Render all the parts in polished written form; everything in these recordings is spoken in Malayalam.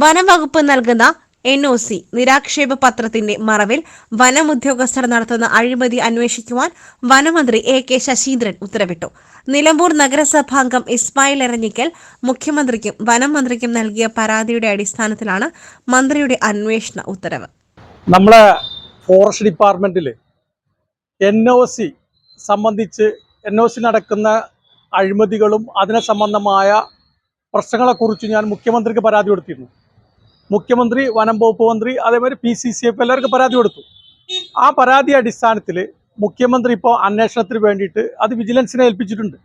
വനംവകുപ്പ് നൽകുന്ന NOC നിരാക്ഷേപ പത്രത്തിന്റെ മറവിൽ വനം ഉദ്യോഗസ്ഥർ നടത്തുന്ന അഴിമതി അന്വേഷിക്കുവാൻ വനമന്ത്രി AK ശശീന്ദ്രൻ ഉത്തരവിട്ടു. നിലമ്പൂർ നഗരസഭാംഗം ഇസ്മായിൽ എരഞ്ഞിക്കൽ മുഖ്യമന്ത്രിക്കും വനം മന്ത്രിക്കും നൽകിയ പരാതിയുടെ അടിസ്ഥാനത്തിലാണ് മന്ത്രിയുടെ അന്വേഷണ ഉത്തരവ്. നമ്മളെ ഫോറസ്റ്റ് ഡിപ്പാർട്ട്മെന്റിൽ NOC സംബന്ധിച്ച് NOC നടക്കുന്ന അഴിമതികളും അതിനെ സംബന്ധമായ പ്രശ്നങ്ങളെക്കുറിച്ച് ഞാൻ മുഖ്യമന്ത്രിക്ക് പരാതി കൊടുത്തിരുന്നു. മുഖ്യമന്ത്രി, വനം വകുപ്പ് മന്ത്രി, അതേമാതിരി PCCF എല്ലാവർക്കും പരാതി കൊടുത്തു. ആ പരാതി അടിസ്ഥാനത്തിൽ മുഖ്യമന്ത്രി ഇപ്പോൾ അന്വേഷണത്തിന് വേണ്ടിയിട്ട് അത് വിജിലൻസിനെ ഏൽപ്പിച്ചിട്ടുണ്ട്.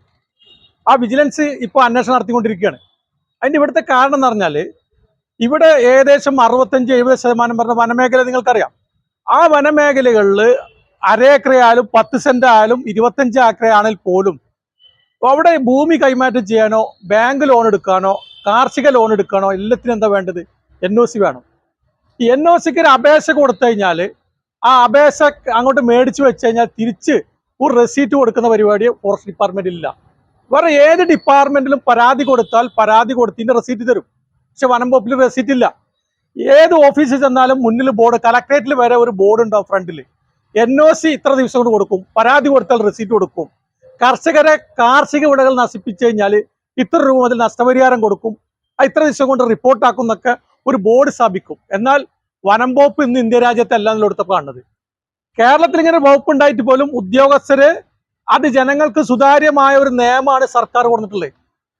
ആ വിജിലൻസ് ഇപ്പോൾ അന്വേഷണം നടത്തിക്കൊണ്ടിരിക്കുകയാണ്. അതിൻ്റെ ഇവിടുത്തെ കാരണം എന്ന് പറഞ്ഞാൽ ഇവിടെ ഏകദേശം 65-70% പറഞ്ഞ വനമേഖല നിങ്ങൾക്കറിയാം. ആ വനമേഖലകളിൽ അരേക്കറയായാലും 10 സെന്റ് ആയാലും 25 ഏക്കറയാണെങ്കിൽ പോലും അവിടെ ഭൂമി കൈമാറ്റം ചെയ്യാനോ ബാങ്ക് ലോൺ എടുക്കാനോ കാർഷിക ലോൺ എടുക്കാനോ എല്ലാത്തിനും എന്താ വേണ്ടത്? NOC വേണം. ഈ NOCക്ക് ഒരു അപേക്ഷ കൊടുത്തു കഴിഞ്ഞാൽ ആ അപേക്ഷ അങ്ങോട്ട് മേടിച്ചു വെച്ച് കഴിഞ്ഞാൽ തിരിച്ച് ഒരു റെസീറ്റ് കൊടുക്കുന്ന പരിപാടി ഫോറസ്റ്റ് ഡിപ്പാർട്ട്മെന്റിൽ ഇല്ല. വേറെ ഏത് ഡിപ്പാർട്ട്മെന്റിലും പരാതി കൊടുത്താൽ പരാതി കൊടുത്തതിന്റെ റെസീറ്റ് തരും. പക്ഷെ വനം വകുപ്പിൽ റെസീറ്റ് ഇല്ല. ഏത് ഓഫീസിൽ ചെന്നാലും മുന്നിൽ ബോർഡ്, കളക്ടറേറ്റിൽ വരെ ഒരു ബോർഡ് ഉണ്ടാവും ഫ്രണ്ടിൽ. NOC ഇത്ര ദിവസം കൊണ്ട് കൊടുക്കും, പരാതി കൊടുത്താൽ റെസീറ്റ് കൊടുക്കും. കർഷകരെ കാർഷിക വിളകൾ നശിപ്പിച്ചു കഴിഞ്ഞാൽ ഇത്ര രൂപ മുതൽ നഷ്ടപരിഹാരം കൊടുക്കും, ഇത്ര ദിവസം കൊണ്ട് റിപ്പോർട്ടാക്കും എന്നൊക്കെ ഒരു ബോർഡ് സ്ഥാപിക്കും. എന്നാൽ വനം വകുപ്പ് ഇന്ന് ഇന്ത്യ രാജ്യത്തെ എല്ലാം എടുത്തപ്പോൾ കാണുന്നത്. കേരളത്തിൽ ഇങ്ങനെ വകുപ്പ് ഉണ്ടായിട്ട് പോലും ഉദ്യോഗസ്ഥര് അത് ജനങ്ങൾക്ക് സുതാര്യമായ ഒരു നിയമമാണ് സർക്കാർ കൊടുത്തിട്ടുള്ളത്.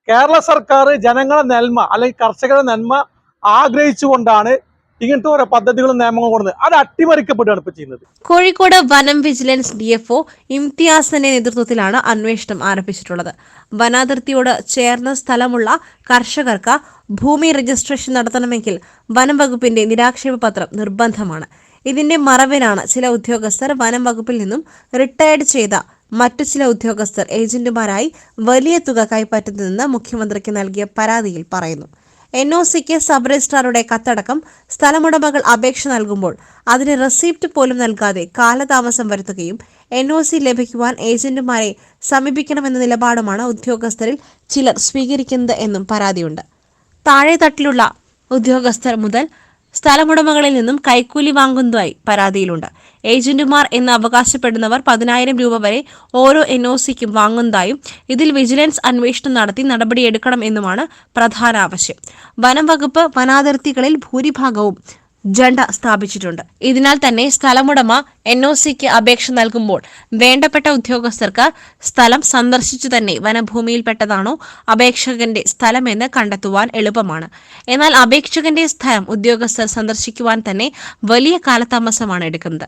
കേരള സർക്കാർ ജനങ്ങളെ നന്മ അല്ലെങ്കിൽ കർഷകരുടെ നന്മ ആഗ്രഹിച്ചുകൊണ്ടാണ് ഇങ്ങനത്തെ ഓരോ പദ്ധതികളും നിയമങ്ങളും കൊടുക്കുന്നത്. അത് അട്ടിമറിക്കപ്പെടുകയാണ് ഇപ്പൊ ചെയ്യുന്നത്. കോഴിക്കോട് വനം വിജിലൻസ് DFO ഇംതിയാസിന്റെ നേതൃത്വത്തിലാണ് അന്വേഷണം ആരംഭിച്ചിട്ടുള്ളത്. വനാതിർത്തിയോട് ചേർന്ന സ്ഥലമുള്ള കർഷകർക്ക് ഭൂമി രജിസ്ട്രേഷൻ നടത്തണമെങ്കിൽ വനം വകുപ്പിന്റെ നിരാക്ഷേപ പത്രം നിർബന്ധമാണ്. ഇതിന്റെ മറവിലാണ് ചില ഉദ്യോഗസ്ഥർ വനം വകുപ്പിൽ നിന്നും റിട്ടയർഡ് ചെയ്ത മറ്റു ചില ഉദ്യോഗസ്ഥർ ഏജന്റുമാരായി വലിയ തുക കൈപ്പറ്റുന്നതെന്ന് മുഖ്യമന്ത്രിക്ക് നൽകിയ പരാതിയിൽ പറയുന്നു. NOCക്ക് സബ് രജിസ്ട്രാറുടെ കത്തടക്കം സ്ഥലമുടമകൾ അപേക്ഷ നൽകുമ്പോൾ അതിന് റെസിപ്റ്റ് പോലും നൽകാതെ കാലതാമസം വരുത്തുകയും NOC ലഭിക്കുവാൻ ഏജന്റുമാരെ സമീപിക്കണമെന്ന നിലപാടുമാണ് ഉദ്യോഗസ്ഥരിൽ ചിലർ സ്വീകരിക്കുന്നത് എന്നും പരാതിയുണ്ട്. താഴെത്തട്ടിലുള്ള ഉദ്യോഗസ്ഥർ മുതൽ സ്ഥലമുടമകളിൽ നിന്നും കൈക്കൂലി വാങ്ങുന്നതായി പരാതിയിലുണ്ട്. ഏജന്റുമാർ എന്ന് അവകാശപ്പെടുന്നവർ 10,000 രൂപ വരെ ഓരോ NOCക്കും വാങ്ങുന്നതായും ഇതിൽ വിജിലൻസ് അന്വേഷണം നടത്തി നടപടിയെടുക്കണം എന്നുമാണ് പ്രധാന ആവശ്യം. വനം വകുപ്പ് വനാതിർത്തികളിൽ ഭൂരിഭാഗവും ജണ്ട സ്ഥാപിച്ചിട്ടുണ്ട്. ഇതിനാൽ തന്നെ സ്ഥലമുടമ NOCക്ക് അപേക്ഷ നൽകുമ്പോൾ വേണ്ടപ്പെട്ട ഉദ്യോഗസ്ഥർക്ക് സ്ഥലം സന്ദർശിച്ചു തന്നെ വനഭൂമിയിൽപ്പെട്ടതാണോ അപേക്ഷകന്റെ സ്ഥലമെന്ന് കണ്ടെത്തുവാൻ എളുപ്പമാണ്. എന്നാൽ അപേക്ഷകന്റെ സ്ഥലം ഉദ്യോഗസ്ഥർ സന്ദർശിക്കുവാൻ തന്നെ വലിയ കാലതാമസമാണ് എടുക്കുന്നത്.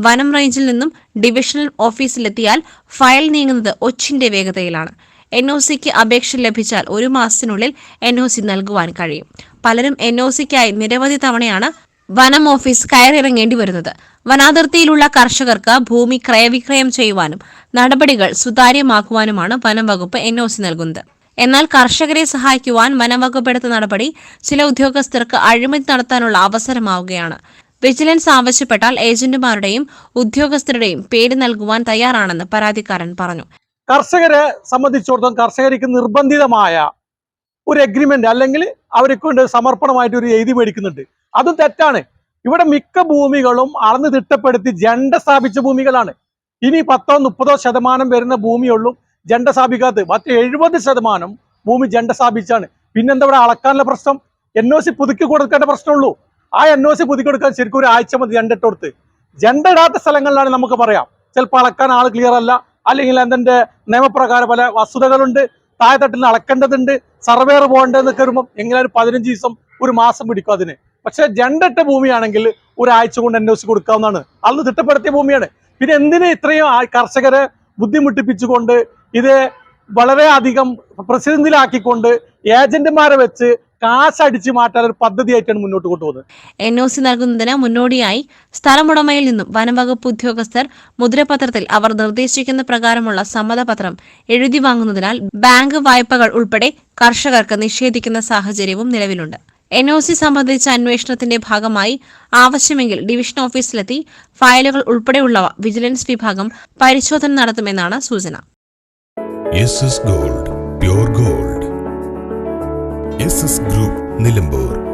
വനം റേഞ്ചിൽ നിന്നും ഡിവിഷണൽ ഓഫീസിലെത്തിയാൽ ഫയൽ നീങ്ങുന്നത് ഒച്ചിന്റെ വേഗതയിലാണ്. NOCക്ക് അപേക്ഷ ലഭിച്ചാൽ 1 മാസത്തിനുള്ളിൽ NOC നൽകുവാൻ കഴിയും. പലരും NOCക്കായി നിരവധി തവണയാണ് വനം ഓഫീസ് കയറിയിറങ്ങേണ്ടി വരുന്നത്. വനാതിർത്തിയിലുള്ള കർഷകർക്ക് ഭൂമി ക്രയവിക്രയം ചെയ്യുവാനും നടപടികൾ സുതാര്യമാക്കുവാനുമാണ് വനം വകുപ്പ് NOC നൽകുന്നത്. എന്നാൽ കർഷകരെ സഹായിക്കുവാൻ വനം വകുപ്പ് എടുത്ത നടപടി ചില ഉദ്യോഗസ്ഥർക്ക് അഴിമതി നടത്താനുള്ള അവസരമാവുകയാണ്. വിജിലൻസ് ആവശ്യപ്പെട്ടാൽ ഏജന്റുമാരുടെയും ഉദ്യോഗസ്ഥരുടെയും പേര് നൽകുവാൻ തയ്യാറാണെന്ന് പരാതിക്കാരൻ പറഞ്ഞു. കർഷകരെ സംബന്ധിച്ചിടത്തോളം കർഷകർക്ക് നിർബന്ധിതമായ ഒരു എഗ്രിമെന്റ് അല്ലെങ്കിൽ അവർക്ക് സമർപ്പണമായിട്ട് ഒരു എഴുതി മേടിക്കുന്നുണ്ട്. അതും തെറ്റാണ്. ഇവിടെ മിക്ക ഭൂമികളും അളന്ന് തിട്ടപ്പെടുത്തി ജണ്ട സ്ഥാപിച്ച ഭൂമികളാണ്. ഇനി 10-30% വരുന്ന ഭൂമിയുള്ളൂ ജണ്ട സ്ഥാപിക്കാത്തത്. മറ്റ് 70% ഭൂമി ജണ്ട സ്ഥാപിച്ചാണ്. പിന്നെന്താ ഇവിടെ അളക്കാനുള്ള പ്രശ്നം? NOC പുതുക്കി കൊടുക്കേണ്ട പ്രശ്നമുള്ളൂ. ആ NOC പുതുക്കി കൊടുക്കാൻ ശരിക്കും ഒരു ആഴ്ച മതി ജണ്ട ഇട്ട് കൊടുത്ത്. ജണ്ട ഇടാത്ത സ്ഥലങ്ങളിലാണ് നമുക്ക് പറയാം ചിലപ്പോൾ അളക്കാൻ ആൾ ക്ലിയർ അല്ല, അല്ലെങ്കിൽ എന്തിന്റെ നിയമപ്രകാരം പല വസ്തുതകളുണ്ട്, താഴെത്തട്ടിൽ അളക്കേണ്ടതുണ്ട്, സർവേർ പോകേണ്ടതെന്നൊക്കെ വരുമ്പോൾ എങ്ങനെ ഒരു 15 ദിവസം 1 മാസം പിടിക്കും അതിന്. പക്ഷെ ജണ്ടിട്ട ഭൂമിയാണെങ്കിൽ ഒരാഴ്ച കൊണ്ട് NOC കൊടുക്കാവുന്നതാണ്. അന്ന് തിട്ടപ്പെടുത്തിയ ഭൂമിയാണ്. പിന്നെ എന്തിന് ഇത്രയും കർഷകരെ ബുദ്ധിമുട്ടിപ്പിച്ചുകൊണ്ട് ഇത് വളരെ അധികം പ്രതിസന്ധിയിലാക്കിക്കൊണ്ട് ഏജന്റുമാരെ വെച്ച് കാശടിച്ചു മാറ്റാൻ ഒരു പദ്ധതിയായിട്ടാണ് മുന്നോട്ട് കൊണ്ടുപോകുന്നത്. NOC നൽകുന്നതിന് മുന്നോടിയായി സ്ഥലമുടമയിൽ നിന്നും വനംവകുപ്പ് ഉദ്യോഗസ്ഥർ മുദ്രപത്രത്തിൽ അവർ നിർദ്ദേശിക്കുന്ന പ്രകാരമുള്ള സമ്മതപത്രം എഴുതി വാങ്ങുന്നതിനാൽ ബാങ്ക് വായ്പകൾ ഉൾപ്പെടെ കർഷകർക്ക് നിഷേധിക്കുന്ന സാഹചര്യവും നിലവിലുണ്ട്. NOC സംബന്ധിച്ച അന്വേഷണത്തിന്റെ ഭാഗമായി ആവശ്യമെങ്കിൽ ഡിവിഷൻ ഓഫീസിലെത്തി ഫയലുകൾ ഉൾപ്പെടെയുള്ളവ വിജിലൻസ് വിഭാഗം പരിശോധന നടത്തുമെന്നാണ് സൂചന. SS Gold, Pure Gold. SS Group, Nilambur.